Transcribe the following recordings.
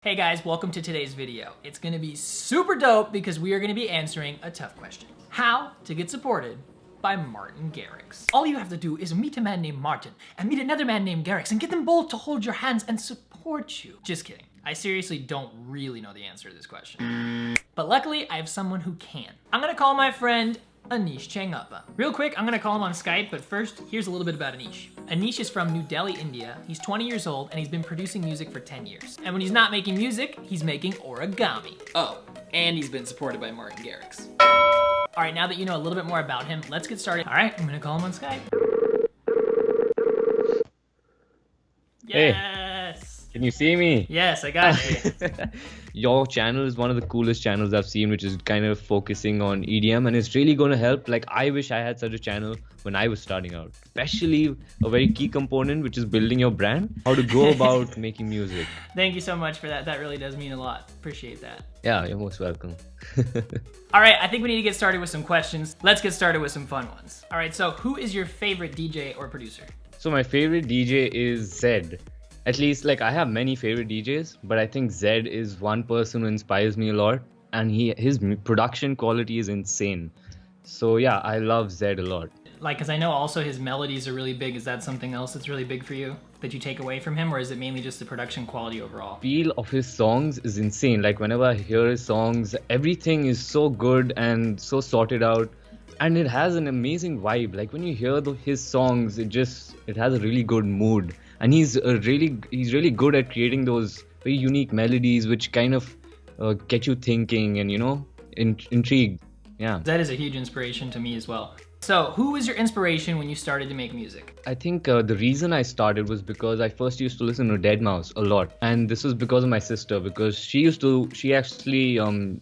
Hey guys, welcome to today's video. It's gonna be super dope because we are gonna be answering a tough question. How to get supported by Martin Garrix. All you have to do is meet a man named Martin and meet another man named Garrix and get them both to hold your hands and support you. Just kidding. I seriously don't really know the answer to this question. But luckily, I have someone who can. I'm gonna call my friend Aneesh Chengappa. Real quick, I'm gonna call him on Skype, but first, here's a little bit about Anish. Anish is from New Delhi, India. He's 20 years old, and he's been producing music for 10 years. And when he's not making music, he's making origami. Oh, and he's been supported by Martin Garrix. All right, now that you know a little bit more about him, let's get started. All right, I'm gonna call him on Skype. Yes! Hey, can you see me? Yes, I got it. Your channel is one of the coolest channels I've seen, which is kind of focusing on EDM, and it's really going to help. Like, I wish I had such a channel when I was starting out, especially a very key component, which is building your brand, how to go about making music. Thank you so much for that. That really does mean a lot. Appreciate that. Yeah, you're most welcome. All right, I think we need to get started with some questions. Let's get started with some fun ones. All right, so who is your favorite DJ or producer? So my favorite DJ is Zed. At least, like, I have many favorite DJs, but I think Zed is one person who inspires me a lot, and his production quality is insane. So yeah, I love Zed a lot. Like, because I know also his melodies are really big. Is that something else that's really big for you that you take away from him, or is it mainly just the production quality overall? Feel of his songs is insane. Like, whenever I hear his songs, everything is so good and so sorted out, and it has an amazing vibe. Like, when you hear his songs, it has a really good mood. And he's really good at creating those very unique melodies which kind of get you thinking and, you know, intrigued. Yeah. That is a huge inspiration to me as well. So who was your inspiration when you started to make music? I think the reason I started was because I first used to listen to Deadmau5 a lot. And this was because of my sister, because she actually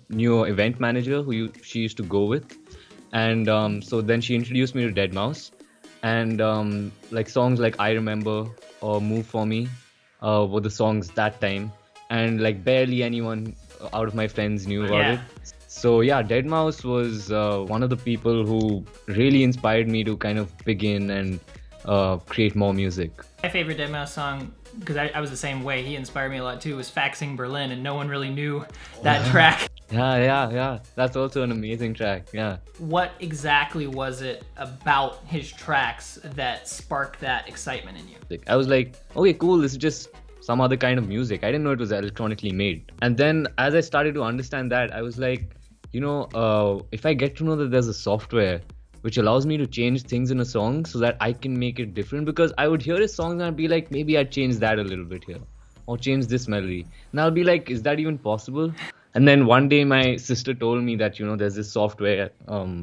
knew an event manager who she used to go with. And so then she introduced me to Deadmau5. And like songs like I Remember or Move For Me were the songs that time, and like barely anyone out of my friends knew about it. So yeah, Deadmau5 was one of the people who really inspired me to kind of begin and create more music. My favorite Deadmau5 song, because I was the same way, he inspired me a lot too, was Faxing Berlin, and no one really knew that track. Yeah. That's also an amazing track, yeah. What exactly was it about his tracks that sparked that excitement in you? I was like, okay, cool, this is just some other kind of music. I didn't know it was electronically made. And then as I started to understand that, I was like, you know, if I get to know that there's a software which allows me to change things in a song so that I can make it different, because I would hear his songs and I'd be like, maybe I'd change that a little bit here, or change this melody. And I'll be like, is that even possible? And then one day my sister told me that, you know, there's this software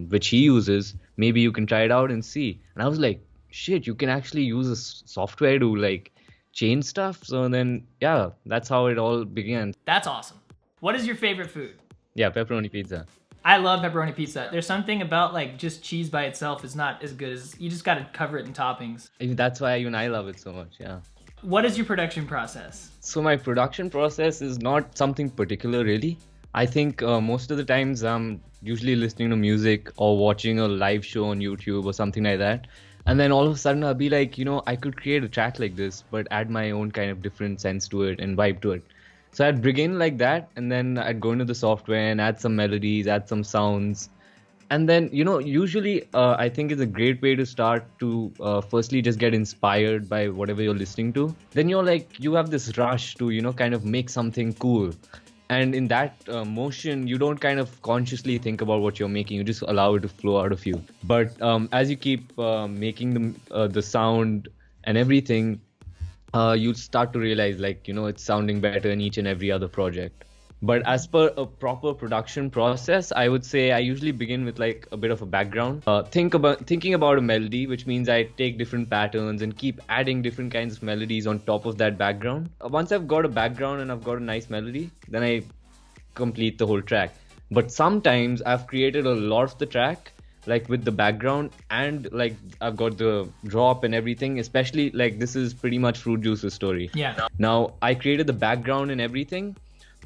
which he uses. Maybe you can try it out and see. And I was like, shit, you can actually use a software to like change stuff. So then, yeah, that's how it all began. That's awesome. What is your favorite food? Yeah, pepperoni pizza. I love pepperoni pizza. There's something about like just cheese by itself is not as good as, you just gotta cover it in toppings. That's why even I love it so much, yeah. What is your production process? So my production process is not something particular really. I think most of the times I'm usually listening to music or watching a live show on YouTube or something like that. And then all of a sudden I'll be like, you know, I could create a track like this, but add my own kind of different sense to it and vibe to it. So I'd begin like that, and then I'd go into the software and add some melodies, add some sounds. And then, you know, usually I think it's a great way to start to firstly just get inspired by whatever you're listening to. Then you're like, you have this rush to, you know, kind of make something cool. And in that motion, you don't kind of consciously think about what you're making. You just allow it to flow out of you. But as you keep making the sound and everything, you'll start to realize, like, you know, it's sounding better in each and every other project. But as per a proper production process, I would say I usually begin with like a bit of a background. Thinking about a melody, which means I take different patterns and keep adding different kinds of melodies on top of that background. Once I've got a background and I've got a nice melody, then I complete the whole track. But sometimes I've created a lot of the track, like with the background, and like I've got the drop and everything, especially like this is pretty much Fruit Juice's story. Yeah. Now I created the background and everything,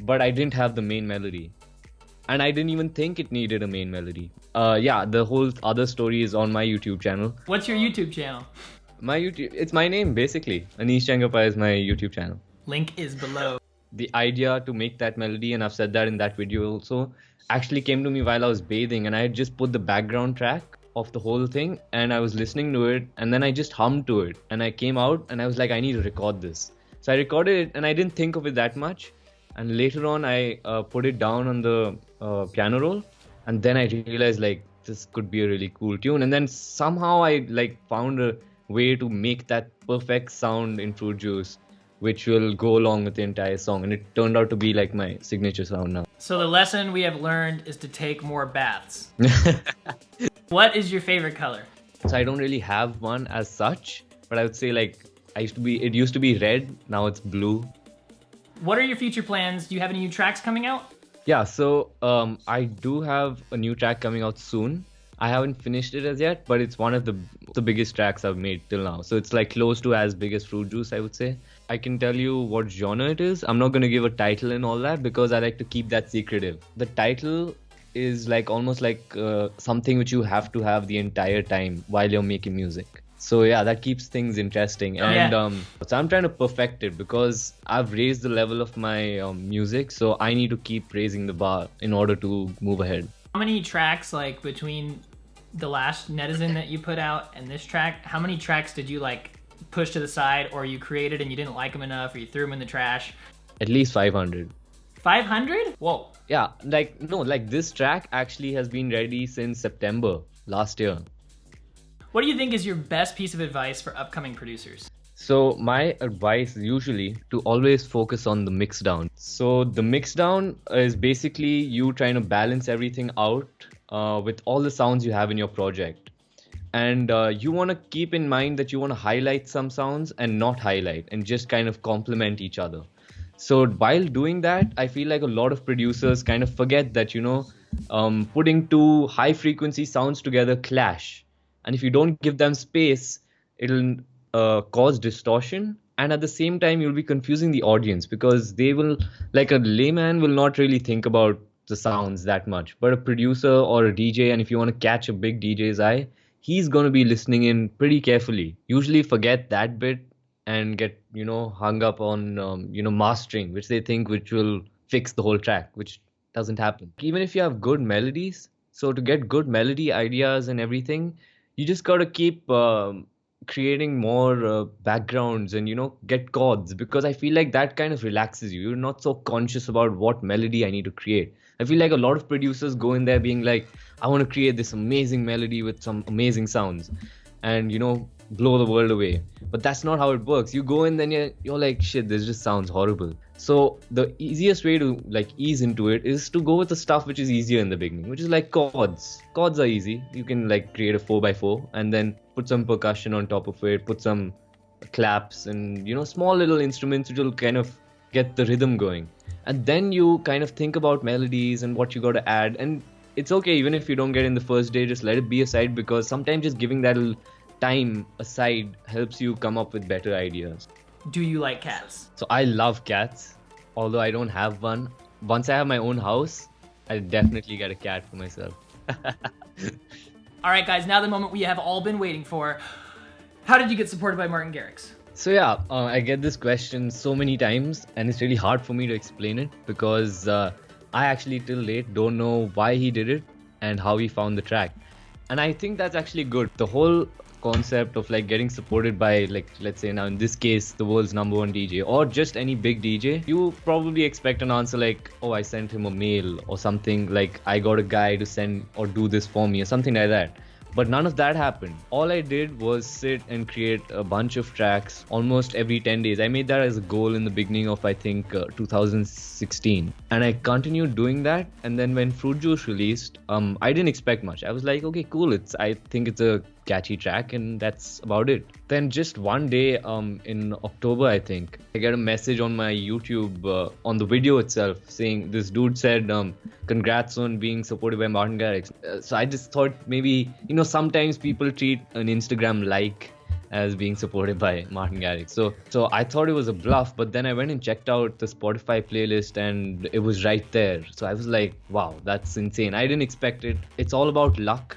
but I didn't have the main melody. And I didn't even think it needed a main melody. Yeah, the whole other story is on my YouTube channel. What's your YouTube channel? It's my name basically. Aneesh Chengappa is my YouTube channel. Link is below. the idea to make that melody, and I've said that in that video also, actually came to me while I was bathing, and I had just put the background track of the whole thing, and I was listening to it, and then I just hummed to it, and I came out and I was like, I need to record this. So I recorded it, and I didn't think of it that much, and later on I put it down on the piano roll, and then I realized like this could be a really cool tune, and then somehow I like found a way to make that perfect sound in Fruit Juice, which will go along with the entire song, and it turned out to be like my signature sound now. So the lesson we have learned is to take more baths. What is your favorite color? So I don't really have one as such, but I would say like it used to be red, now it's blue. What are your future plans? Do you have any new tracks coming out? Yeah, so I do have a new track coming out soon. I haven't finished it as yet, but it's one of the biggest tracks I've made till now. So it's like close to as big as Fruit Juice, I would say. I can tell you what genre it is. I'm not going to give a title and all that because I like to keep that secretive. The title is like almost like something which you have to have the entire time while you're making music. So yeah, that keeps things interesting. And so I'm trying to perfect it because I've raised the level of my music. So I need to keep raising the bar in order to move ahead. How many tracks, like between the last Netizen that you put out and this track, how many tracks did you like push to the side, or you created and you didn't like them enough, or you threw them in the trash? At least 500. 500? Whoa. Yeah, like this track actually has been ready since September last year. What do you think is your best piece of advice for upcoming producers? So my advice is usually to always focus on the mix down. So the mix down is basically you trying to balance everything out with all the sounds you have in your project. And you want to keep in mind that you want to highlight some sounds and not highlight, and just kind of complement each other. So while doing that, I feel like a lot of producers kind of forget that, putting two high frequency sounds together clash. And if you don't give them space, it'll cause distortion, and at the same time you'll be confusing the audience because they will, like a layman will not really think about the sounds that much, but a producer or a DJ, and if you want to catch a big DJ's eye, he's going to be listening in pretty carefully, usually forget that bit and get hung up on mastering, which they think which will fix the whole track, which doesn't happen. Even if you have good melodies, so to get good melody ideas and everything, you just got to keep creating more backgrounds and get chords, because I feel like that kind of relaxes you. You're not so conscious about what melody I need to create. I feel like a lot of producers go in there being like, I want to create this amazing melody with some amazing sounds and blow the world away, but that's not how it works. You go in, then you're like, shit, this just sounds horrible. So the easiest way to like ease into it is to go with the stuff which is easier in the beginning, which is like chords. Chords are easy. You can like create a 4x4 and then put some percussion on top of it, put some claps and small little instruments which will kind of get the rhythm going. And then you kind of think about melodies and what you got to add. And it's okay even if you don't get in the first day, just let it be aside, because sometimes just giving that little time aside helps you come up with better ideas. Do you like cats? So I love cats, although I don't have one. Once I have my own house, I'll definitely get a cat for myself. All right, guys, now the moment we have all been waiting for. How did you get supported by Martin Garrix? So yeah, I get this question so many times, and it's really hard for me to explain it because I actually till late don't know why he did it and how he found the track. And I think that's actually good. The whole concept of like getting supported by, like, let's say now in this case the world's #1 DJ or just any big DJ, you probably expect an answer like, oh, I sent him a mail or something, like I got a guy to send or do this for me or something like that. But none of that happened. All I did was sit and create a bunch of tracks almost every 10 days. I made that as a goal in the beginning of, I think, 2016. And I continued doing that. And then when Fruit Juice released, I didn't expect much. I was like, okay, cool. I think it's a catchy track and that's about it. Then just one day in October, I think, I get a message on my YouTube on the video itself saying this dude said, congrats on being supported by Martin Garrix. So I just thought maybe, sometimes people treat an Instagram like as being supported by Martin Garrix. So I thought it was a bluff, but then I went and checked out the Spotify playlist and it was right there. So I was like, wow, that's insane. I didn't expect it. It's all about luck.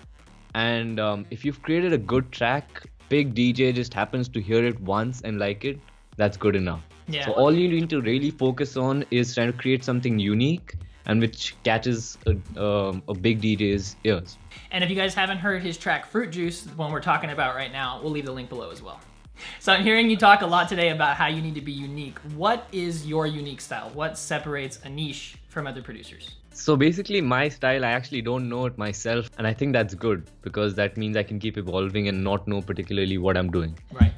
And if you've created a good track, big DJ just happens to hear it once and like it, that's good enough. Yeah. So all you need to really focus on is trying to create something unique and which catches a big DJ's ears. And if you guys haven't heard his track Fruit Juice, the one we're talking about right now, we'll leave the link below as well. So I'm hearing you talk a lot today about how you need to be unique. What is your unique style? What separates Anish from other producers? So basically my style, I actually don't know it myself, and I think that's good because that means I can keep evolving and not know particularly what I'm doing. Right.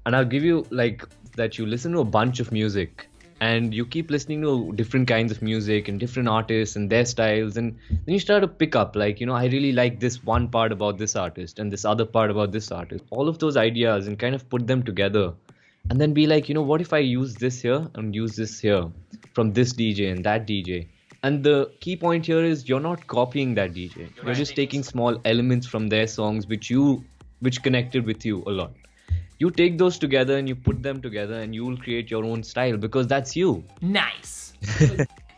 And I'll give you like that you listen to a bunch of music and you keep listening to different kinds of music and different artists and their styles, and then you start to pick up like, I really like this one part about this artist and this other part about this artist, all of those ideas, and kind of put them together and then be like, what if I use this here and use this here from this DJ and that DJ. And the key point here is you're not copying that DJ, you're just taking small elements from their songs which connected with you a lot. You take those together and you put them together and you will create your own style because that's you. Nice.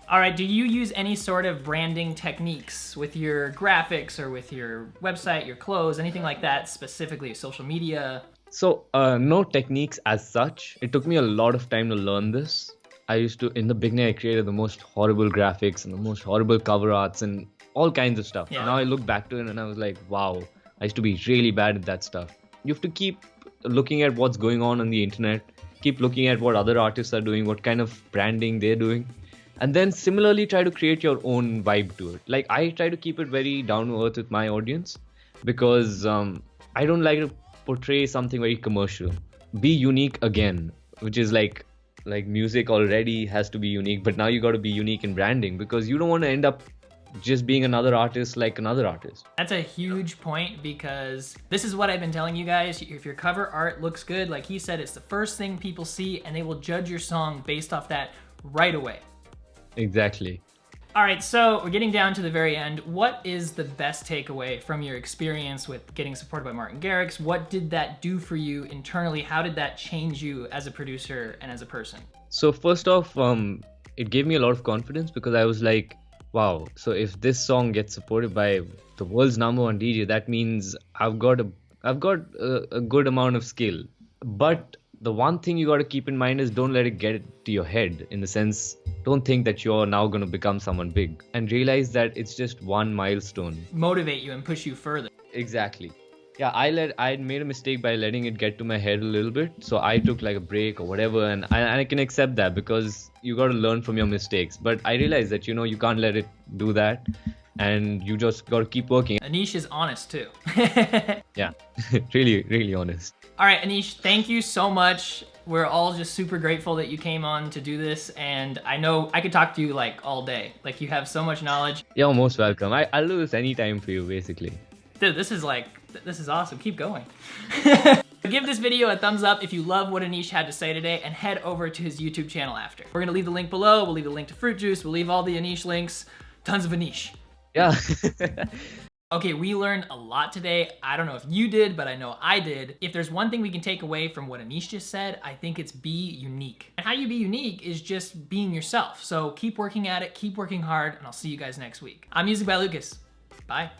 All right, do you use any sort of branding techniques with your graphics or with your website, your clothes, anything like that, specifically social media? So no techniques as such. It took me a lot of time to learn this. In the beginning, I created the most horrible graphics and the most horrible cover arts and all kinds of stuff. Yeah. Now I look back to it and I was like, wow, I used to be really bad at that stuff. You have to keep looking at what's going on the internet, keep looking at what other artists are doing, what kind of branding they're doing, and then similarly try to create your own vibe to it. Like I try to keep it very down to earth with my audience because I don't like to portray something very commercial. Be unique again, which is like music already has to be unique, but now you got to be unique in branding because you don't want to end up just being another artist like another artist. That's a huge point because this is what I've been telling you guys. If your cover art looks good, like he said, it's the first thing people see and they will judge your song based off that right away. Exactly. All right, so we're getting down to the very end. What is the best takeaway from your experience with getting supported by Martin Garrix? What did that do for you internally? How did that change you as a producer and as a person? So first off, it gave me a lot of confidence because I was like, wow, so if this song gets supported by the world's #1 DJ, that means I've got a good amount of skill. But the one thing you got to keep in mind is don't let it get to your head, in the sense, don't think that you're now going to become someone big, and realize that it's just one milestone. Motivate you and push you further. Exactly. Yeah, I made a mistake by letting it get to my head a little bit, so I took like a break or whatever, and I can accept that because you got to learn from your mistakes. But I realized that you can't let it do that, and you just got to keep working. Anish is honest too. Yeah, really, really honest. All right, Anish, thank you so much. We're all just super grateful that you came on to do this, and I know I could talk to you like all day. Like, you have so much knowledge. You're most welcome. I'll do this anytime for you, basically. Dude, this is awesome. Keep going. Give this video a thumbs up if you love what Anish had to say today, and head over to his YouTube channel after. We're gonna leave the link below. We'll leave the link to Fruit Juice. We'll leave all the Anish links. Tons of Anish. Yeah. Okay, we learned a lot today. I don't know if you did, but I know I did. If there's one thing we can take away from what Anish just said, I think it's be unique. And how you be unique is just being yourself. So keep working at it, keep working hard, and I'll see you guys next week. I'm musicbyLukas. Bye.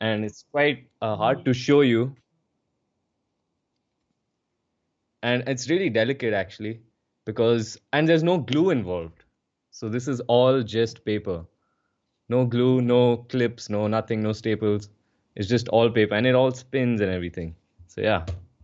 And it's quite hard to show you. And it's really delicate actually, and there's no glue involved. So this is all just paper. No glue, no clips, no nothing, no staples. It's just all paper, and it all spins and everything. So yeah.